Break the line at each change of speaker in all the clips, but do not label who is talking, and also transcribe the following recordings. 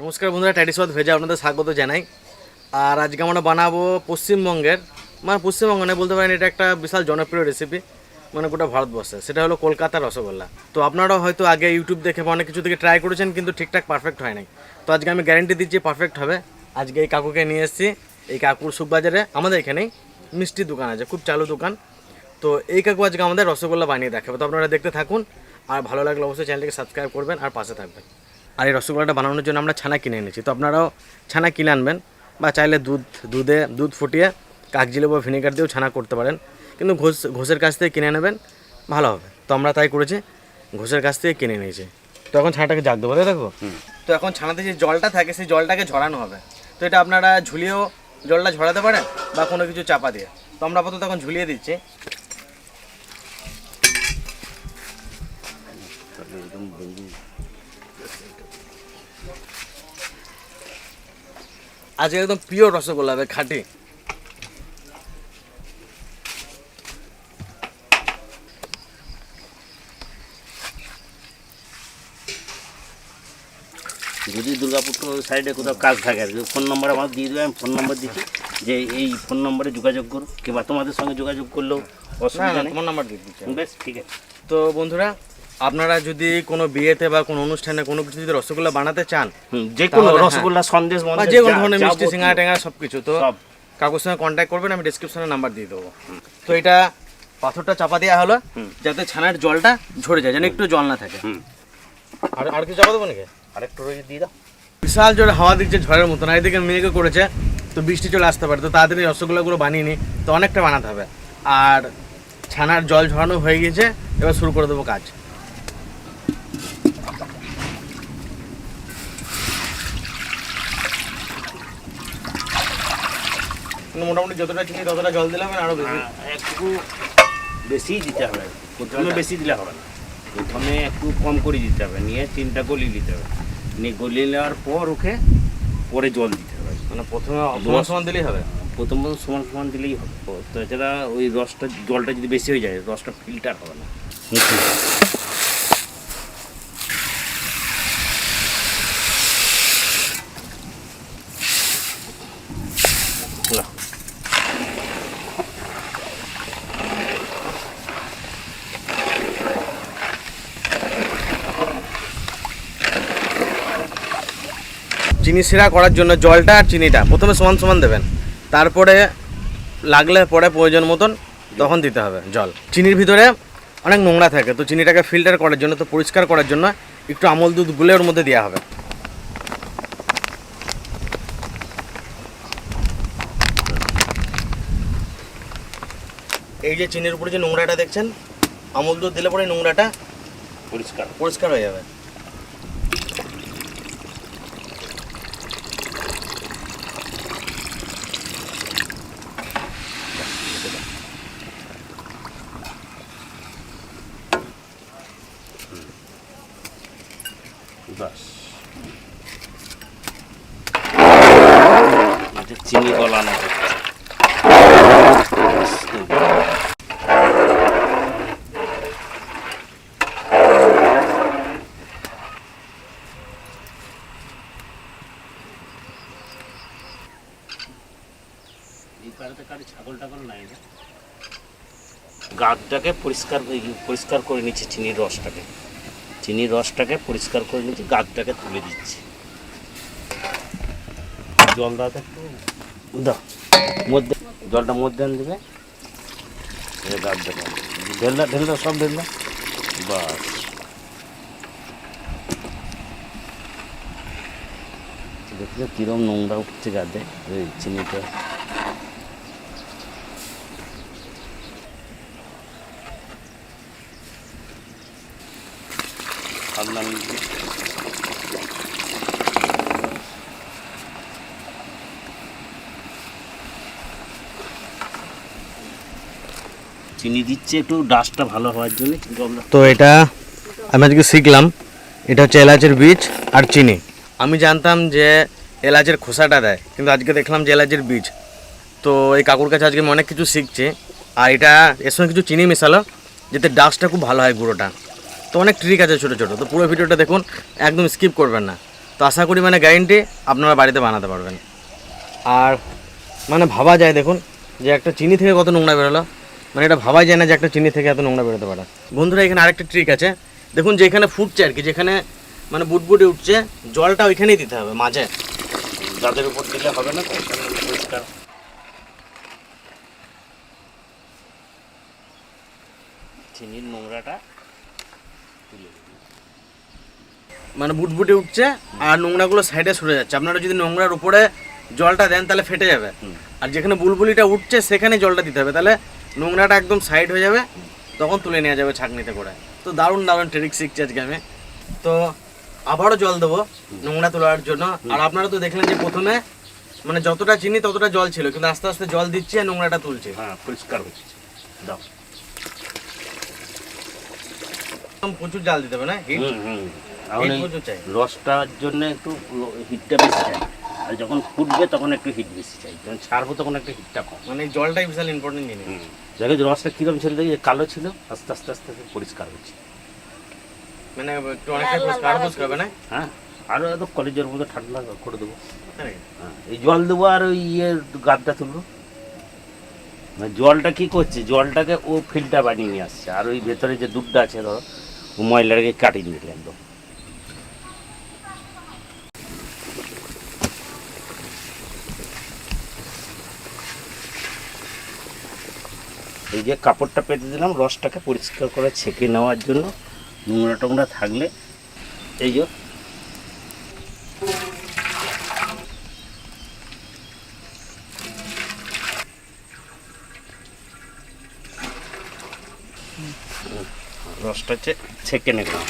নমস্কার বন্ধুরা, ট্যাডিস্বাদ ভেজে আপনাদের স্বাগত জানাই। আর আজকে আমরা বানাবো পশ্চিমবঙ্গের, মানে পশ্চিমবঙ্গ নয় বলতে পারেন, এটা একটা বিশাল জনপ্রিয় রেসিপি মানে গোটা ভারতবর্ষে। সেটা হলো কলকাতার রসগোল্লা। তো আপনারাও হয়তো আগে ইউটিউব দেখে বা অনেক কিছু থেকে ট্রাই করেছেন, কিন্তু ঠিকঠাক পারফেক্ট হয় নাই। তো আজকে আমি গ্যারেন্টি দিচ্ছি পারফেক্ট হবে। আজকে এই কাকুকে নিয়ে এসেছি। এই কাকুর সুখবাজারে আমাদের এখানেই মিষ্টির দোকান আছে, খুব চালু দোকান। তো এই কাকু আজকে আমাদের রসগোল্লা বানিয়ে দেখাবে। তো আপনারা দেখতে থাকুন, আর ভালো লাগলে অবশ্যই চ্যানেলটিকে সাবস্ক্রাইব করবেন আর পাশে থাকবেন। আর এই রসগোল্লাটা বানানোর জন্য আমরা ছানা কিনে এনেছি। তো আপনারাও ছানা কিনে আনবেন, বা চাইলে দুধ ফুটিয়ে কাগজি লেবু বা ভিনেগার দিয়েও ছানা করতে পারেন, কিন্তু ঘোষের কাছ থেকে কিনে নেবেন, ভালো হবে। তো আমরা তাই করেছি, ঘোষের কাছ থেকে কিনে নিয়েছি। তো এখন ছানাটাকে জাগ দেবো, দেখো। তো এখন ছানাতে যে জলটা থাকে সেই জলটাকে ঝরানো হবে। তো এটা আপনারা ঝুলিয়েও জলটা ঝরাতে পারেন, বা কোনো কিছু চাপা দিয়ে। তো আমরা আপাতত এখন ঝুলিয়ে দিচ্ছি। আজকে একদম পিওর রসগোল্লা হবে, খাঁটি।
যদি দুর্গাপুর সাইডে কোথাও কাজ থাকে আর কি, ফোন নম্বর আমার দিয়ে দেবে, আমি ফোন নম্বর দিচ্ছি, যে এই ফোন নম্বরে যোগাযোগ করো, কিংবা তোমাদের সঙ্গে যোগাযোগ করলেও অসুবিধা নেই।
তোমার নাম্বার দিয়ে দিচ্ছি।
বেশ, ঠিক আছে।
তো বন্ধুরা, আপনারা যদি কোনো বিয়েতে বা কোনো অনুষ্ঠানে কোনো কিছু যদি রসগোল্লা বানাতে চান,
যে কোনো
তাহলে
রসগোল্লা, সন্দেশ,
বা যে কোনো ধরনের মিষ্টি, সিঙ্গারা টেঙ্গারা সব কিছু, তো
সব
কাকুর সঙ্গে কন্ট্যাক্ট করবেন, আমি ডিসক্রিপশনে নাম্বার দিয়ে দেবো। তো এটা পাথরটা চাপা দেওয়া হলো যাতে ছানার জলটা ঝরে যায়, যেন একটু জল না থাকে। আর কিছু চাপা দেবো নাকি?
আরেকটু রয়ে দিয়ে দাও।
বিশাল জোরে হাওয়া দিচ্ছে ঝড়ের মতন, আর এদিকে মেঘে করেছে, তো বৃষ্টি চলে আসতে পারে। তো তাড়াতাড়ি রসগোল্লাগুলো বানিয়ে নিই, তো অনেকটা বানাতে হবে। আর ছানার জল ঝরানো হয়ে গেছে, এবার শুরু করে দেবো কাজ। মোটামুটি যতটা চিনি ততটা জল দিলে হবে, আরও বেশি?
একটু বেশি দিতে হবে, প্রথমে বেশি দিলে হবে না, প্রথমে একটু কম করে দিতে হবে, নিয়ে চিনিটা গলিয়ে দিতে হবে, নিয়ে গলিয়ে নেওয়ার পর ওকে পরে জল দিতে হবে।
মানে প্রথমে সমান সমান দিলেই হবে?
প্রথম সমান সমান দিলেই হবে। তো এছাড়া ওই রসটা, জলটা যদি বেশি হয়ে যায়, রসটা ফিল্টার হবে না।
চিনি শিরা করার জন্য জলটা আর চিনিটা প্রথমে সমান সমান দেবেন, তারপরে লাগলে পরে প্রয়োজন মতন তখন দিতে হবে জল। চিনির ভিতরে অনেক নোংরা থাকে, তো চিনিটাকে ফিল্টার করার জন্য, তো পরিষ্কার করার জন্য একটু আমল দুধ গুলে ওর মধ্যে দেওয়া হবে। এই যে চিনির উপরে যে নোংরাটা দেখছেন, আমল দুধ দিলে পরে নোংরাটা পরিষ্কার হয়ে যাবে।
চিনি গলানো গাছটাকে পরিষ্কার করে নিচ্ছি, চিনির রসটাকে পরিষ্কার করে নিচ্ছি, গাছটাকে তুলে দিচ্ছি। জল দাও একটু, দাও মধ্যে, জলটা মধ্যে আন দেবে, গাছটাকে ঢেল দাও, সব ঢেল দাও, বাস। দেখছো কিরম নোংরা উঠছে গাছে ওই চিনিটা। চিনি দিচ্ছে একটু ডাস্টটা ভালো হওয়ার জন্য।
তো এটা আমি আজকে শিখলাম, এটা হচ্ছে এলাচের বীজ আর চিনি। আমি জানতাম যে এলাচের খোসাটা দেয়, কিন্তু আজকে দেখলাম যে এলাচের বীজ। তো এই কাকুর কাছে আজকে আমি অনেক কিছু শিখছি। আর এটা এর সঙ্গে কিছু চিনি মেশালো যাতে ডাস্টটা খুব ভালো হয়, গুঁড়োটা। তো অনেক ট্রিক আছে ছোটো ছোটো, তো পুরো ভিডিওটা দেখুন, একদম স্কিপ করবেন না। তো আশা করি মানে গ্যারেন্টি আপনারা বাড়িতে বানাতে পারবেন। আর মানে ভাবা যায় দেখুন যে একটা চিনি থেকে কত নোংরা বেরোলো, মানে এটা ভাবাই যায় না যে একটা চিনি থেকে এত নোংরা বেরোতে পারে। বন্ধুরা এখানে আরেকটা ট্রিক আছে, দেখুন যেখানে ফুটছে আর কি, যেখানে মানে বুটবুটে উঠছে জলটা ওইখানেই দিতে হবে মাঝে,
যাদের উপর দিলে হবে না, তো পরিষ্কার। চিনির নোংরাটা তুলে দিন।
মানে বুটবুটে উঠছে আর নোংরাগুলো সাইডে সরে যাচ্ছে। আপনারা যদি নোংরার উপরে জলটা দেন তাহলে ফেটে যাবে, আর যেখানে বুলবুলিটা উঠছে সেখানে জলটা দিতে হবে, তাহলে নোংরাটা একদম সাইড হয়ে যাবে, তখন তুলে নেওয়া যাবে ছাঁকনিতে করে। তো দারুণ দারুণ ট্রিক শিখছি আজকে আমি। তো আবারও জল দেবো নোংরা তোলার জন্য। আর আপনারা তো দেখলেন যে প্রথমে মানে যতটা চিনি ততটা জল ছিল, কিন্তু আস্তে আস্তে জল দিচ্ছি আর নোংরাটা তুলছি।
হ্যাঁ, পরিষ্কার হচ্ছে। দাও।
প্রচুর জাল দিতে হবে না, হিট
তাহলে
প্রচুর চাই।
রসটার জন্য একটু হিটটা বেশি চাই, আর যখন ফুটবে তখন একটু হিট বেশি চাই, যখন ছাড়বো তখন একটু হিটটা কম।
মানে এই জলটাই বিশাল ইম্পর্টেন্ট জিনিস।
দেখো রসটা কিরকম ছিল, দেখি কালো ছিল, আস্তে আস্তে আস্তে আস্তে পরিষ্কার হচ্ছে।
মানে একটু অনেকটা পরিষ্কার হবে না?
হ্যাঁ, আরও এত কলেজের মধ্যে ঠান্ডা করে দেবো। হ্যাঁ, এই জল দেবো আর ওই গাদটা তুলবো। মানে জলটা কি করছে, জলটাকে ও ফিল্টার বানিয়ে নিয়ে আসছে, আর ওই ভেতরে যে দুধটা আছে ধরো ও ময়লাটাকে কাটিয়ে নিলে একদম। এই যে কাপড়টা পেতে দিলাম রসটাকে পরিষ্কার করে ছেঁকে নেওয়ার জন্য, নোংরা টোংরা থাকলে। এই যে রসটা ছেঁকে নিলাম।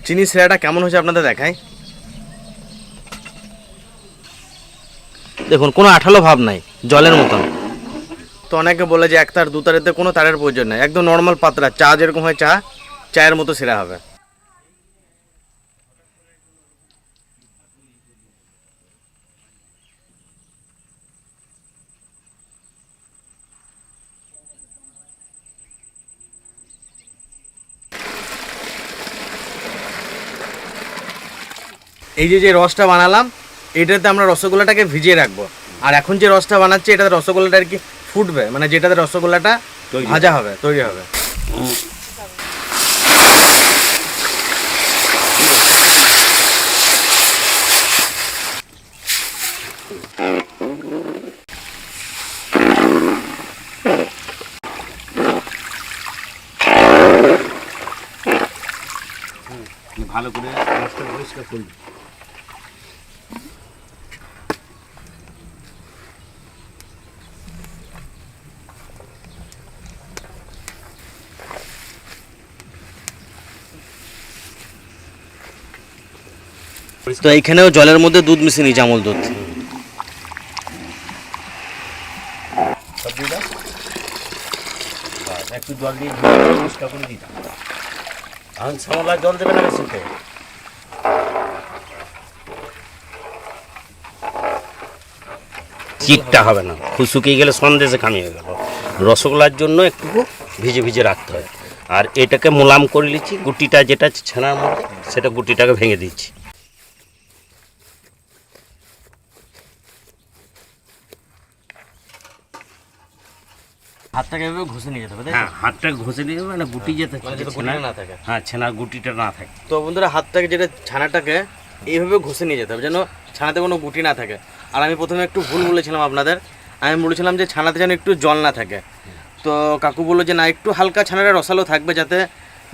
চিনি সেরাটা কেমন হয়েছে আপনাদের দেখাই। দেখুন কোনো আঠালো ভাব নাই, জলের মতন। তো অনেকে বলে যে এক তার দু তারেতে কোনো তারের প্রয়োজন নেই, একদম নর্মাল পাতলা চা যেরকম হয় চায়ের মতো সেরা হবে। এই যে রসটা বানালাম এটাতে আমরা রসগোল্লাটাকে ভিজিয়ে রাখবো, আর এখন যে রসটা বানাচ্ছি এটাতে রসগোল্লাটা আর কি ফুটবে, মানে যেটাতে রসগোল্লাটা ভাজা হবে, তৈরি হবে।
ভালো করে রসটা পরিষ্কার করবি।
তো এইখানেও জলের মধ্যে দুধ মিশিয়ে নিয়েছি, আমল দুধ।
একটু জল দিয়ে পরিষ্কার করে দিতে হবে। এখন শ্যামলা জল দেবে না বেশিতে। চিটটা হবে না, শুকিয়ে গেলে সন্দেশে কামিয়ে গেল। রসগোল্লার জন্য একটু ভিজে ভিজে রাখতে হয়। আর এটাকে মোলাম করে নিচ্ছি, গুটিটা যেটা ছানার মধ্যে সেটা গুটিটাকে ভেঙে দিচ্ছি।
হাতটাকে এভাবে ঘষে নিয়ে যেতে হবে,
হ্যাঁ, হাতটাকে ঘষে নিয়ে যাবে, মানে গুটি যেতে
না থাকে।
হ্যাঁ, ছানার গুটিটা না থাকে।
তো বন্ধুরা হাতটাকে যেটা ছানাটাকে এইভাবে ঘষে নিয়ে যেতে হবে যেন ছানাতে কোনো গুটি না থাকে। আর আমি প্রথমে একটু ভুল বলেছিলাম আপনাদের, আমি বলেছিলাম যে ছানাতে যেন একটু জল না থাকে। তো কাকু বললো যে না, একটু হালকা ছানাটা রসালো থাকবে যাতে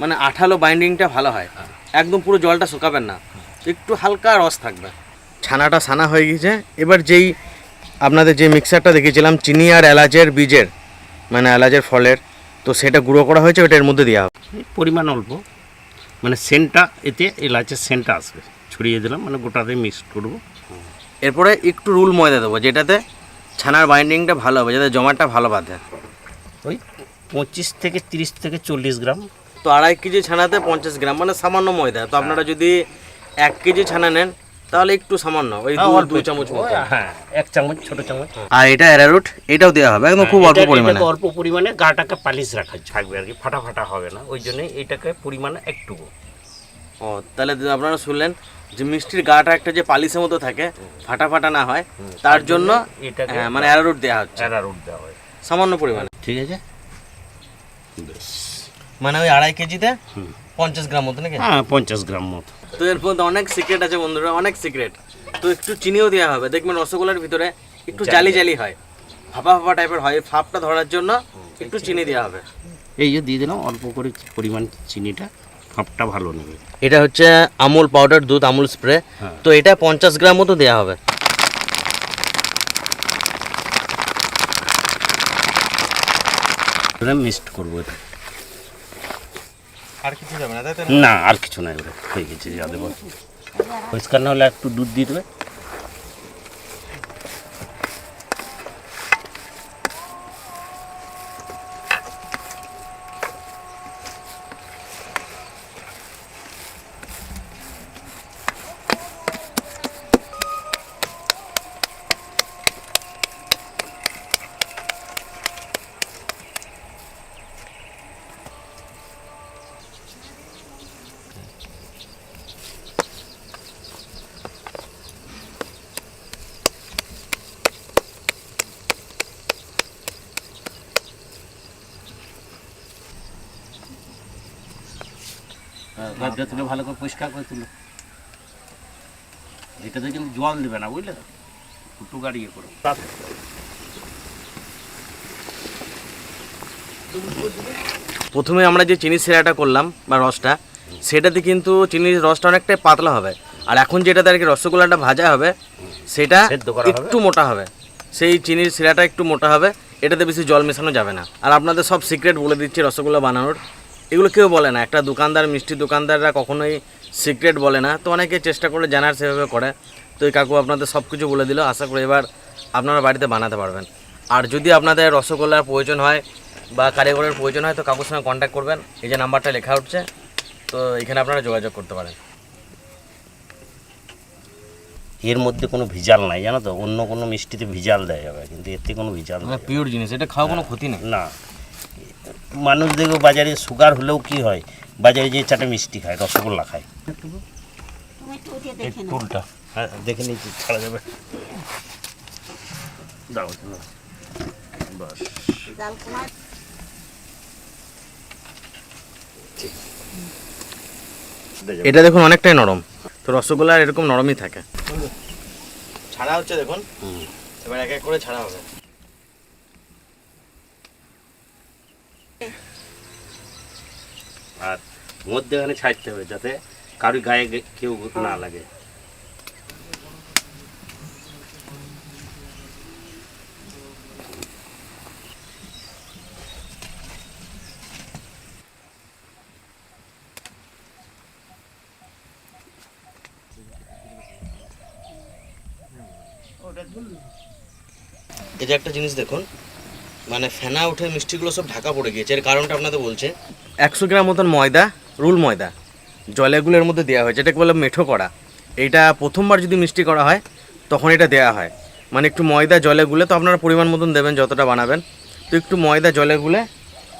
মানে আঠালো বাইন্ডিংটা ভালো হয়, একদম পুরো জলটা শুকাবেন না, একটু হালকা রস থাকবে। ছানাটা সানা হয়ে গেছে। এবার যেই আপনাদের যে মিক্সারটা দেখিয়েছিলাম চিনি আর এলাচের বীজের, মানে এলাচের ফলের, তো সেটা গুঁড়ো করা হয়েছে, ওটা এর মধ্যে দেওয়া হবে।
পরিমাণ অল্প, মানে সেন্টটা এতে এলাচের সেন্টটা আসবে, ছড়িয়ে দিলাম, মানে গোটাতে মিক্স করবো।
এরপরে একটু রুল ময়দা দেবো, যেটাতে ছানার বাইন্ডিংটা ভালো হবে, যাতে জমাটটা ভালো বাঁধে।
ওই 25 থেকে 30 থেকে 40 গ্রাম।
তো 2.5 কেজি ছানাতে 50 গ্রাম, মানে সামান্য ময়দা। তো আপনারা যদি 1 কেজি ছানা নেন তাহলে একটু সামান্য ওই
অল্প
2 চামচ মতো।
হ্যাঁ 1 চামচ, ছোট চামচ।
আর এটা অ্যারারুট, এটাও দেওয়া হবে একদম খুব অল্প পরিমাণে।
অল্প পরিমাণে গাটাকে পালিশ রাখা থাকবে আর কি, ফাটা ফাটা হবে না, ওই জন্য এটাকে পরিমাণে একটু।
ও তাহলে আপনারা শুনলেন যে মিষ্টির গাটা একটা যে পালিশের মতো থাকে, ফাটা ফাটা না হয়, তার জন্য
এটাকে
মানে অ্যারারুট দেওয়া হচ্ছে
অ্যারারুট দেওয়া হয়
সামান্য পরিমাণে।
ঠিক আছে, বেশ।
মানে ওই 2.5 কেজিতে 50 গ্রাম মতো নাকি?
হ্যাঁ 50 গ্রাম মতো।
তো এর মধ্যে অনেক সিক্রেট আছে বন্ধুরা, অনেক সিক্রেট। তো একটু চিনিও দেওয়া হবে, দেখবেন রসগোল্লার ভিতরে একটু জালি জালি হয়, ভাপা ভাপা টাইপের হয়, ভাপটা ধরার জন্য একটু চিনি দেওয়া হবে।
এই যে দিয়ে দিলাম অল্প করে পরিমাণ চিনিটা, ভাবটা ভালো নেবে।
এটা হচ্ছে আমুল পাউডার দুধ, আমুল স্প্রে। তো এটা 50 গ্রাম মতো দেওয়া হবে।
মিক্সড করবো এটা।
আর কিছু যাবে না, তাই তো?
না আর কিছু নাই, ওটা হয়ে গেছে। যা দেবো পরিষ্কার না হলে একটু দুধ দিয়ে দেবে। গাছটা তুলে ভালো করে পরিষ্কার করে তুলো। এটাতে কিন্তু জল দেবে না, বুঝলে, একটু গাড়িয়ে করো।
প্রথমে আমরা যে চিনি সিরাটা করলাম বা রসটা, সেটাতে কিন্তু চিনির রসটা অনেকটাই পাতলা হবে। আর এখন যেটাতে আর কি রসগোল্লাটা ভাজা হবে, সেটা
সেদ্ধ করা হবে।
একটু মোটা হবে। সেই চিনির সিরাটা একটু মোটা হবে, এটাতে বেশি জল মেশানো যাবে না। আর আপনাদের সব সিক্রেট বলে দিচ্ছি রসগোল্লা বানানোর, এগুলো কেউ বলে না। একটা দোকানদার, মিষ্টি দোকানদাররা কখনোই সিক্রেট বলে না। তো অনেকে চেষ্টা করে জানার, সেভাবে করে। তো এই কাকু আপনাদের সব কিছু বলে দিল। আশা করি এবার আপনারা বাড়িতে বানাতে পারবেন। আর যদি আপনাদের রসগোল্লার প্রয়োজন হয় বা কারিগরের প্রয়োজন হয়, তো কাকুর সঙ্গে কন্ট্যাক্ট করবেন। এই যে নাম্বারটা লেখা উঠছে, তো এখানে আপনারা যোগাযোগ করতে পারেন।
এর মধ্যে কোনো ভিজাল নাই, জানো তো। অন্য কোনো মিষ্টিতে ভিজাল দেওয়া যাবে, কিন্তু এতে কোনো ভিজাল নেই।
পিওর জিনিস, এটা খাওয়া কোনো ক্ষতি নেই।
না, মানুষ দেখো বাজারে সুগার হলেও কি হয়, বাজারে যে চাটে মিষ্টি খায়, রসগোল্লা খায়। এই টুলটা হ্যাঁ দেখে নিচ্ছি, ছাড়া যাবে। দাও দাও। বাস
এটা দেখুন অনেকটাই নরম। তো রসগোল্লা এরকম নরমই থাকে। ছাড়া হচ্ছে দেখুন, এবার এক এক করে ছাড়া হবে।
আর মধ্যেখানে ছাড়তে হবে, যাতে কারোর গায়ে কেউ না লাগে।
এই যে একটা জিনিস দেখুন, মানে ফেনা উঠে মিষ্টিগুলো সব ঢাকা পড়ে গিয়েছে। এর কারণটা আপনাদের বলছে। 100 গ্রাম মতন ময়দা, রুল ময়দা জলেগুলোর মধ্যে দেওয়া হয়েছে, এটাকে বলে মেঠো করা। এইটা প্রথমবার যদি মিষ্টি করা হয় তখন এটা দেওয়া হয়। মানে একটু ময়দা জলে গুলে, তো আপনারা পরিমাণ মতন দেবেন যতটা বানাবেন। তো একটু ময়দা জলে গুলে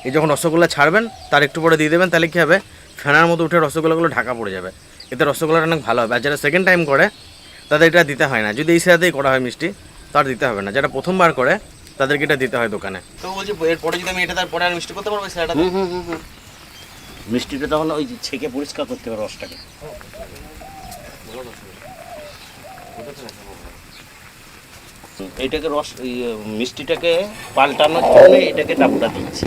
এই যখন রসগোল্লা ছাড়বেন তার একটু পরে দিয়ে দেবেন, তাহলে কী হবে, ফেনার মতো উঠে রসগোল্লাগুলো ঢাকা পড়ে যাবে। এতে রসগোল্লাটা অনেক ভালো হবে। আর যারা সেকেন্ড টাইম করে তাদের এটা দিতে হয় না। যদি এই সাথেই করা হয় মিষ্টি, তার দিতে হবে না। যারা প্রথমবার করে তাদেরকে এটা দিতে হয় দোকানে। তো বলছি এরপরে যদি আমি এটা তারপরে আর মিষ্টি করতে পারবো সেটা?
মিষ্টিটা তখন ওই ছেঁকে পরিষ্কার করতে হবে রসটাকে। এইটাকে রস মিষ্টিটাকে পাল্টানোর জন্য এটাকে ডাবটা দিচ্ছি,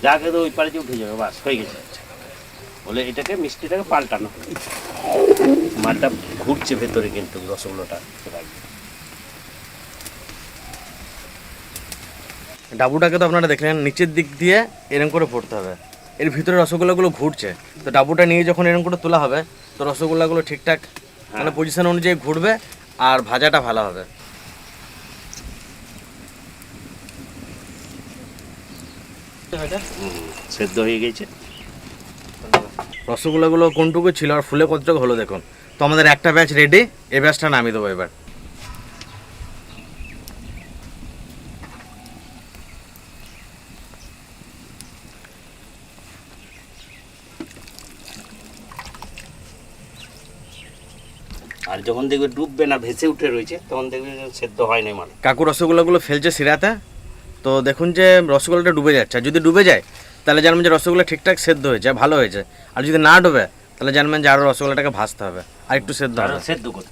যাকে তো ওই পারে যে উঠে যাবে, বাস হয়ে গেছে। বলে এটাকে মিষ্টিটাকে পাল্টানো, মালটা ঘুরছে ভেতরে কিন্তু রসগোল্লাটা।
ডাবুটাকে তো আপনারা দেখলেন নিচের দিক দিয়ে এরকম করে ভরতে হবে, এর ভিতরে রসগোল্লাগুলো ঘুরছে। তো ডাবুটা নিয়ে যখন এরকম করে তোলা হবে, তো রসগোল্লাগুলো ঠিকঠাক মানে পজিশন অনুযায়ী ঘুরবে আর ভাজাটা ভালো হবে।
সেদ্ধ হয়ে গেছে।
রসগোল্লাগুলো কোনটুকু ছিল আর ফুলে কতটুকু হলো দেখুন। তো তো আমাদের একটা ব্যাচ রেডি, এই ব্যাচটা নামিয়ে দেবো এবার।
আর যখন দেখবে ডুববে না, ভেসে উঠে রয়েছে, তখন দেখবে যে সেদ্ধ হয় না মানে।
কাকু রসগোল্লাগুলো ফেলছে শিরাতে, তো দেখুন যে রসগোল্লাটা ডুবে যাচ্ছে। আর যদি ডুবে যায় তাহলে জানবেন যে রসগোল্লা ঠিকঠাক সেদ্ধ হয়েছে, ভালো হয়েছে। আর যদি না ডুবে তাহলে জানবেন যে আরও রসগোল্লাটাকে ভাজতে হবে, আর একটু সেদ্ধ
আরো
হবে।
সেদ্ধ করে।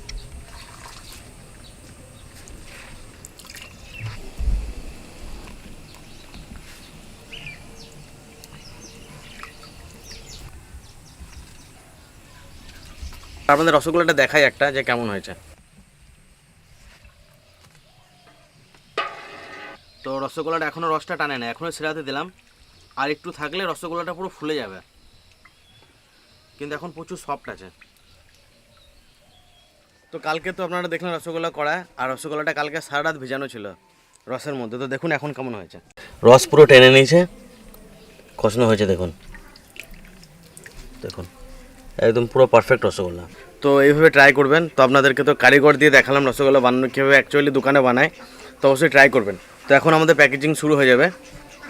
আপনাদের রসগোল্লাটা দেখাই একটা যে কেমন হয়েছে। তো রসগোল্লাটা এখনও রসটা টানে না, এখনও শিরাতে দিলাম। আর একটু থাকলে রসগোল্লাটা পুরো ফুলে যাবে, কিন্তু এখন প্রচুর সফট আছে। তো কালকে তো আপনারা দেখলেন রসগোল্লা করা, আর রসগোল্লাটা কালকে সারা রাত ভেজানো ছিল রসের মধ্যে। তো দেখুন এখন কেমন হয়েছে, রস পুরো টেনে নিয়েছে, কষানো হয়েছে। দেখুন দেখুন একদম পুরো পারফেক্ট রসগোল্লা। তো এইভাবে ট্রাই করবেন। তো আপনাদেরকে তো কারিগর দিয়ে দেখালাম রসগোল্লা বানানো কীভাবে অ্যাকচুয়ালি দোকানে বানায়, তো অবশ্যই ট্রাই করবেন। তো এখন আমাদের প্যাকেজিং শুরু হয়ে যাবে।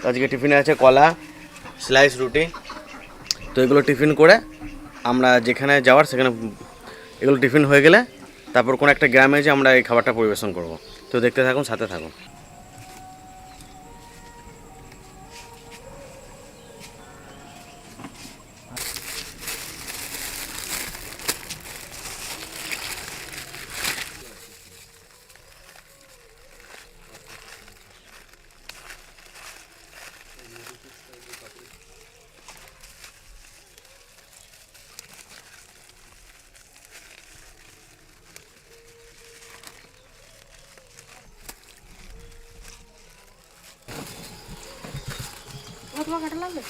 আজকে টিফিনে আছে কলা, স্লাইস রুটি। তো এগুলো টিফিন করে আমরা যেখানে যাওয়ার সেখানে এগুলো টিফিন হয়ে গেলে তারপর কোনো একটা গ্রামে যে আমরা এই খাবারটা পরিবেশন করব। তো দেখতে থাকুন, সাথে থাকুন।
তোমার কাটা লাগবে?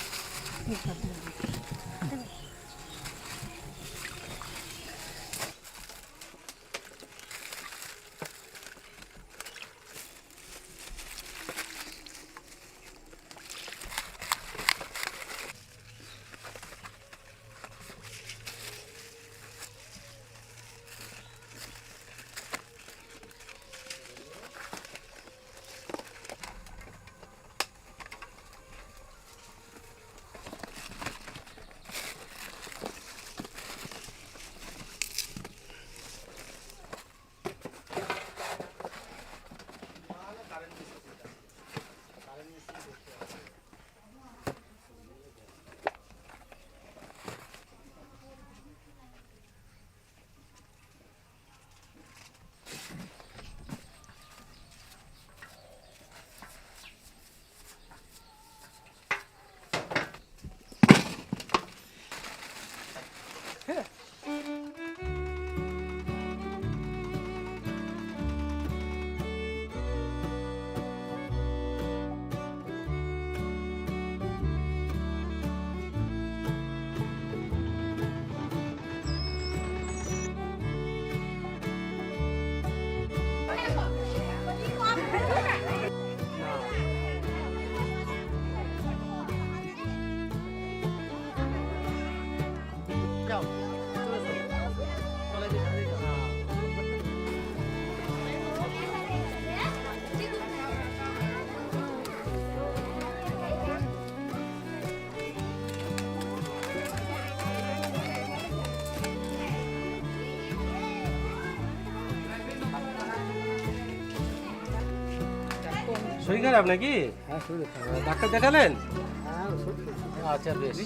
শরীর খারাপ নাকি? ডাক্তার দেখালেন? আচ্ছা বেশ।